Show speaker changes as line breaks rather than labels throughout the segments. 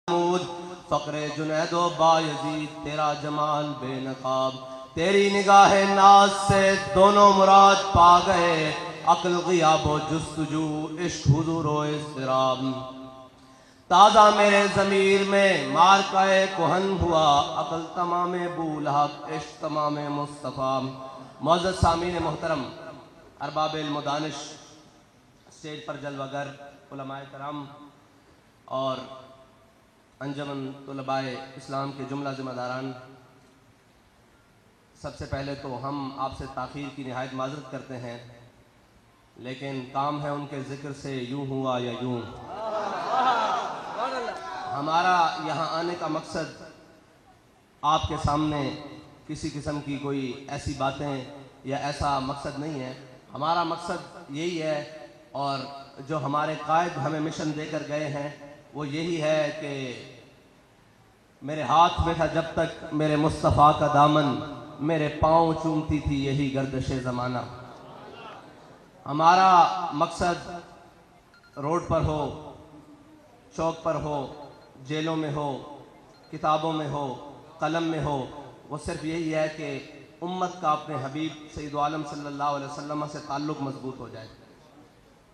فقر جنید و بایزید تیرا جمال بے نقاب، تیری نگاہ ناز سے دونوں مراد پا گئے، عقل غیاب و جستجو، عشق حضور و اضطراب۔ تازہ میرے ضمیر میں مارکہ کہن ہوا، عقل تمام بولحق، عشق تمام مصطفیٰ۔ معزز سامعین محترم، ارباب علم و دانش، اسٹیج پر جلوہ گر، علماء کرام اور انجمن طلباء اسلام کے جملہ ذمہ داران، سب سے پہلے تو ہم آپ سے تاخیر کی نہایت معذرت کرتے ہیں، لیکن کام ہے ان کے ذکر سے یوں ہوا یا یوں۔ ہمارا یہاں آنے کا مقصد آپ کے سامنے کسی قسم کی کوئی ایسی باتیں یا ایسا مقصد نہیں ہے۔ ہمارا مقصد یہی ہے، اور جو ہمارے قائد ہمیں مشن دے کر گئے ہیں وہ یہی ہے کہ میرے ہاتھ میں تھا جب تک میرے مصطفیٰ کا دامن، میرے پاؤں چومتی تھی یہی گردش زمانہ۔ ہمارا مقصد روڈ پر ہو، چوک پر ہو، جیلوں میں ہو، کتابوں میں ہو، قلم میں ہو، وہ صرف یہی ہے کہ امت کا اپنے حبیب سید عالم صلی اللہ علیہ وسلم سے تعلق مضبوط ہو جائے۔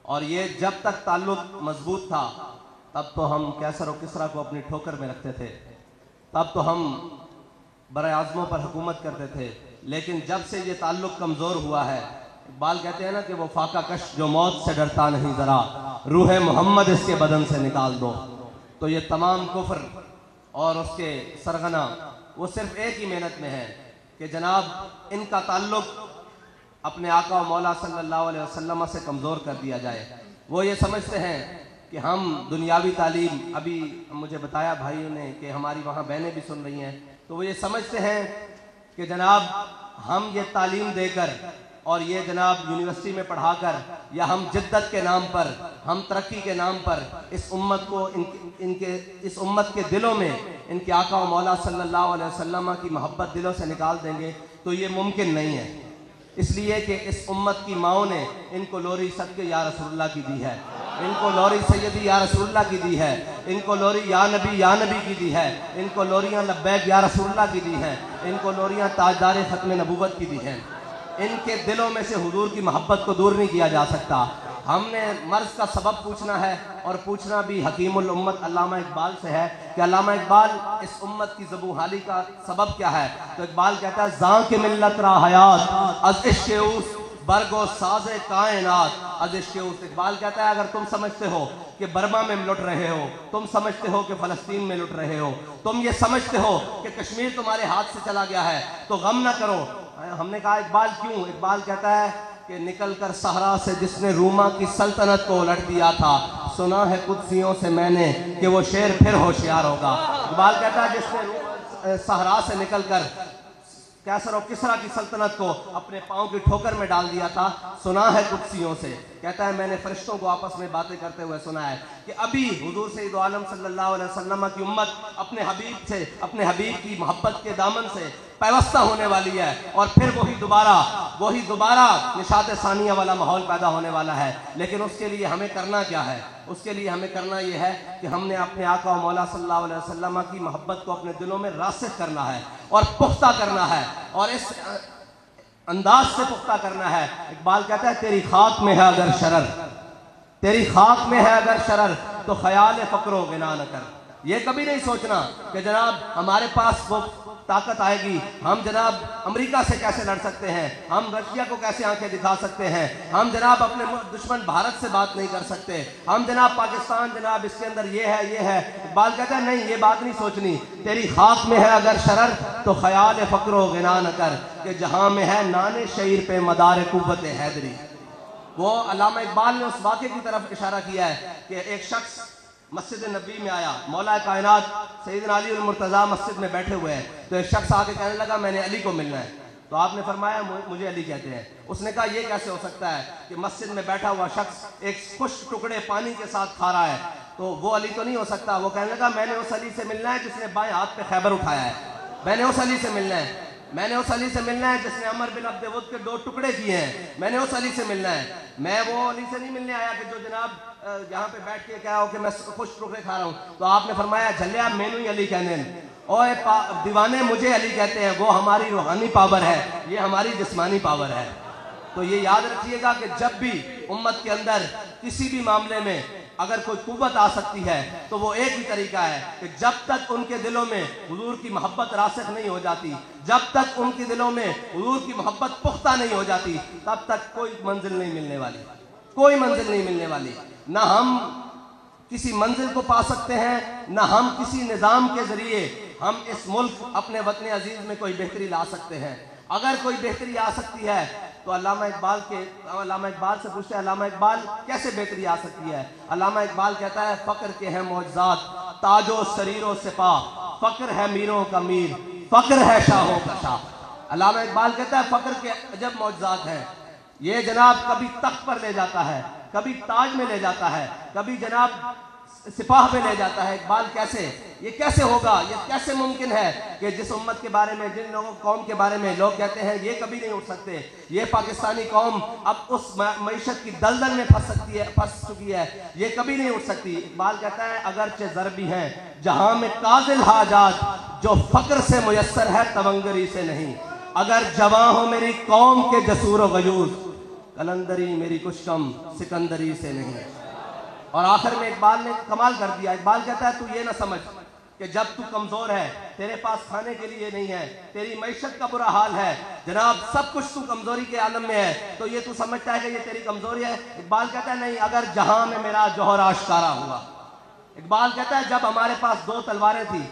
اور یہ جب تک تعلق مضبوط تھا تب تو ہم کیسر و کسریٰ کو اپنی ٹھوکر میں رکھتے تھے، تب تو ہم برائے اعظموں پر حکومت کرتے تھے، لیکن جب سے یہ تعلق کمزور ہوا ہے، اقبال کہتے ہیں نا کہ وہ فاقہ کش جو موت سے ڈرتا نہیں ذرا، روح محمد اس کے بدن سے نکال دو۔ تو یہ تمام کفر اور اس کے سرغنہ وہ صرف ایک ہی محنت میں ہے کہ جناب ان کا تعلق اپنے آقا و مولا صلی اللہ علیہ وسلم سے کمزور کر دیا جائے۔ وہ یہ سمجھتے ہیں کہ ہم دنیاوی تعلیم، ابھی مجھے بتایا بھائیوں نے کہ ہماری وہاں بہنیں بھی سن رہی ہیں، تو وہ یہ سمجھتے ہیں کہ جناب ہم یہ تعلیم دے کر اور یہ جناب یونیورسٹی میں پڑھا کر، یا ہم جدت کے نام پر، ہم ترقی کے نام پر اس امت کو اس امت کے دلوں میں ان کے آقا و مولا صلی اللہ علیہ وسلم کی محبت دلوں سے نکال دیں گے، تو یہ ممکن نہیں ہے۔ اس لیے کہ اس امت کی ماؤں نے ان کو لوری صدقے یا رسول اللہ کی دی ہے، ان کو لوری سیدی یا رسول اللہ کی دی ہے، ان کو لوری یا نبی کی دی ہے، ان کو لوریاں لبیک یا رسول اللہ کی دی ہیں، ان کو لوریاں تاجدار ختم نبوت کی دی ہیں۔ ان کے دلوں میں سے حضور کی محبت کو دور نہیں کیا جا سکتا۔ ہم نے مرض کا سبب پوچھنا ہے، اور پوچھنا بھی حکیم الامت علامہ اقبال سے ہے کہ علامہ اقبال اس امت کی زبوحالی کا سبب کیا ہے؟ تو اقبال کہتا ہے زاں کے ملت را حیات از عشق اوست برگ و ساز کائنات از عشق اوست۔ اقبال کہتا ہے اگر تم سمجھتے ہو کہ برما میں لٹ رہے ہو، تم سمجھتے ہو کہ فلسطین میں لٹ رہے ہو، تم یہ سمجھتے ہو کہ کشمیر تمہارے ہاتھ سے چلا گیا ہے، تو غم نہ کرو۔ ہم نے کہا اقبال کیوں؟ اقبال کہتا ہے کہ نکل کر صحرا سے جس نے روما کی سلطنت کو الٹ دیا تھا، سنا ہے قدسیوں سے میں نے کہ وہ شیر پھر ہوشیار ہوگا۔ اقبال کہتا ہے جس نے صحرا سے نکل کر کیسر و کسریٰ کی سلطنت کو اپنے پاؤں کی ٹھوکر میں ڈال دیا تھا، سنا ہے قدسیوں سے۔ کہتا ہے میں نے فرشتوں کو آپس میں باتیں کرتے ہوئے سنا ہے کہ ابھی حضور سید عالم صلی اللہ علیہ وسلم کی امت اپنے حبیب سے، اپنے حبیب کی محبت کے دامن سے پیوستہ ہونے والی ہے، اور پھر وہی دوبارہ نشاط ثانیہ والا ماحول پیدا ہونے والا ہے۔ لیکن اس کے لیے ہمیں کرنا کیا ہے؟ اس کے لیے ہمیں کرنا یہ ہے کہ ہم نے اپنے آقا و مولا صلی اللہ علیہ وسلم کی محبت کو اپنے دلوں میں راسخ کرنا ہے اور پختہ کرنا ہے، اور اس انداز سے پختہ کرنا ہے۔ اقبال کہتا ہے تیری خاک میں ہے اگر شرر، تیری خاک میں ہے اگر شرر، تو خیال فقر و غنا نہ کر۔ یہ کبھی نہیں سوچنا کہ جناب ہمارے پاس وہ طاقت آئے گی، ہم جناب امریکہ سے کیسے لڑ سکتے ہیں، ہم رشیا کو کیسے آنکھیں دکھا سکتے ہیں، ہم جناب اپنے دشمن بھارت سے بات نہیں کر سکتے، ہم جناب پاکستان جناب اس کے اندر یہ ہے۔ اقبال کہتا ہے نہیں، یہ بات نہیں سوچنی۔ تیری خاک میں ہے اگر شرر تو خیال فقر و غنا نہ کر، کہ جہاں میں ہے نان شعیر پہ مدار قوت حیدری۔ وہ علامہ اقبال نے اس واقعے کی طرف اشارہ کیا ہے کہ ایک شخص مسجد نبی میں آیا، مولا کائنات سیدنا علی المرتضیٰ مسجد میں بیٹھے ہوئے ہیں، تو ایک شخص آ کے کہنے لگا میں نے علی کو ملنا ہے۔ تو آپ نے فرمایا مجھے علی کہتے ہیں۔ اس نے کہا یہ کیسے ہو سکتا ہے کہ مسجد میں بیٹھا ہوا شخص ایک خشک ٹکڑے پانی کے ساتھ کھا رہا ہے، تو وہ علی تو نہیں ہو سکتا۔ وہ کہنے لگا میں نے اس علی سے ملنا ہے جس نے بائیں ہاتھ پہ خیبر اٹھایا ہے، میں نے اس علی سے ملنا ہے، میں نے اس علی سے ملنا ہے جس نے عمر بن عبد ود کے 2 ٹکڑے کیے ہیں، میں نے اس علی سے ملنا ہے۔ میں وہ علی سے نہیں ملنے آیا کہ جو جناب یہاں پہ بیٹھ کے کہا ہو کہ میں خوش ٹکرے کھا رہا ہوں, تو آپ نے فرمایا جھلیا مینو ہی علی کہنے اوے دیوانے مجھے علی کہتے ہیں, وہ ہماری روحانی پاور ہے, یہ ہماری جسمانی پاور ہے. تو یہ یاد رکھیے گا کہ جب بھی امت کے اندر کسی بھی معاملے میں اگر کوئی قوت آ سکتی ہے تو وہ ایک ہی طریقہ ہے کہ جب تک ان کے دلوں میں حضور کی محبت راسخ نہیں ہو جاتی, جب تک ان کے دلوں میں حضور کی محبت پختہ نہیں ہو جاتی, تب تک کوئی منزل نہیں ملنے والی, کوئی منزل نہیں ملنے والی. نہ ہم کسی منزل کو پا سکتے ہیں, نہ ہم کسی نظام کے ذریعے ہم اس ملک اپنے وطن عزیز میں کوئی بہتری لا سکتے ہیں. اگر کوئی بہتری آ سکتی ہے تو علامہ اقبال سے پوچھتے ہیں علامہ اقبال کیسے بہتری آ سکتی ہے؟ علامہ اقبال کہتا ہے فقر کے ہیں معجزات تاج و سریر و سپاہ, فقر ہے میروں کا میر, فقر ہے شاہوں کا شاہ. علامہ اقبال کہتا ہے فقر کے عجب معجزات ہیں, یہ جناب کبھی تخت پر لے جاتا ہے, کبھی تاج میں لے جاتا ہے, کبھی جناب سپاہ میں لے جاتا ہے. اقبال کیسے, یہ کیسے ہوگا, یہ کیسے ممکن ہے کہ جس امت کے بارے میں, جن لوگوں قوم کے بارے میں لوگ کہتے ہیں یہ کبھی نہیں اٹھ سکتے, یہ پاکستانی قوم اب اس معیشت کی دلدل میں پھنس چکی ہے, یہ کبھی نہیں اٹھ سکتی. اقبال کہتا ہے اگرچہ ضربی ہیں جہاں میں کاذل حاجات, جو فقر سے میسر ہے تونگری سے نہیں. اگر جواں ہو میری قوم کے جسور و غیوز, قلندری میری کچھ کم سکندری سے نہیں. اور آخر میں اقبال نے کمال کر دیا. اقبال کہتا ہے تو یہ نہ سمجھ کہ جب تو کمزور ہے, تیرے پاس کھانے کے لیے نہیں ہے, تیری معیشت کا برا حال ہے, جناب سب کچھ تو کمزوری کے عالم میں ہے, تو یہ تو سمجھتا ہے کہ یہ تیری کمزوری ہے. اقبال کہتا ہے نہیں, اگر جہاں میں میرا جوہر آشکارا ہوا. اقبال کہتا ہے جب ہمارے پاس 2 تلواریں تھی,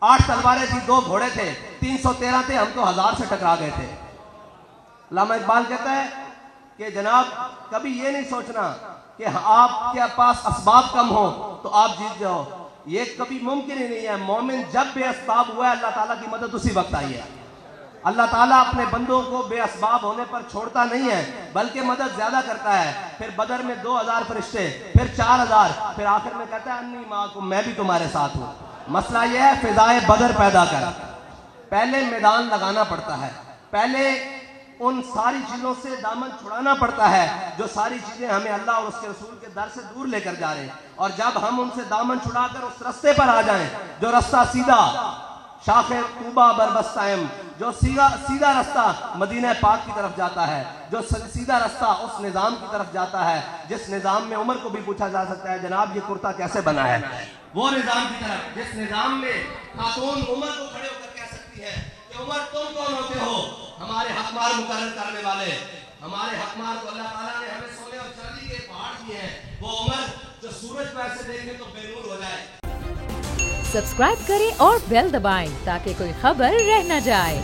8 تلواریں تھی, 2 گھوڑے تھے, 313 تھے, ہم تو 1000 سے ٹکرا گئے تھے. علامہ اقبال کہتا ہے کہ جناب کبھی یہ نہیں سوچنا کہ آپ کے پاس اسباب کم ہو تو آپ جیت جاؤ, یہ کبھی ممکن ہی نہیں ہے. مومن جب بے اسباب ہوا ہے اللہ تعالیٰ کی مدد اسی وقت آئی ہے. اللہ تعالیٰ اپنے بندوں کو بے اسباب ہونے پر چھوڑتا نہیں ہے بلکہ مدد زیادہ کرتا ہے. پھر بدر میں 2000 فرشتے, پھر 4000, پھر آخر میں کہتا ہے انی معکم, میں بھی تمہارے ساتھ ہوں. مسئلہ یہ ہے فضائے بدر پیدا کر, پہلے میدان لگانا پڑتا ہے, پہلے ان ساری چیزوں سے دامن چھڑانا پڑتا ہے جو ساری چیزیں ہمیں اللہ اور اس کے رسول کے در سے دور لے کر جا رہے ہیں. اور جب ہم ان سے دامن چھڑا کر اس رستے پر آ جائیں جو رستہ سیدھا شاخ طوبہ بربستائم, جو سیدھا رستہ مدینہ پاک کی طرف جاتا ہے, جو سیدھا رستہ اس نظام کی طرف جاتا ہے جس نظام میں عمر کو بھی پوچھا جا سکتا ہے جناب یہ کرتا کیسے بنا ہے, وہ نظام کی طرف جس نظام میں خاتون عمر کو کھڑے ہو کر کہہ سکتی ہے کہ عمر تم کون ہوتے ہو ہمارے حقمار مقرر کرنے والے. ہمارے حقمار کو اللہ تعالیٰ نے ہمیں سونے اور چاندی کے پہاڑ دیے ہیں, وہ عمر جو سورج کو ایسے دیکھے تو بے نور ہو جائے.
سبسکرائب کریں اور بیل دبائیں تاکہ کوئی خبر رہ نہ جائے.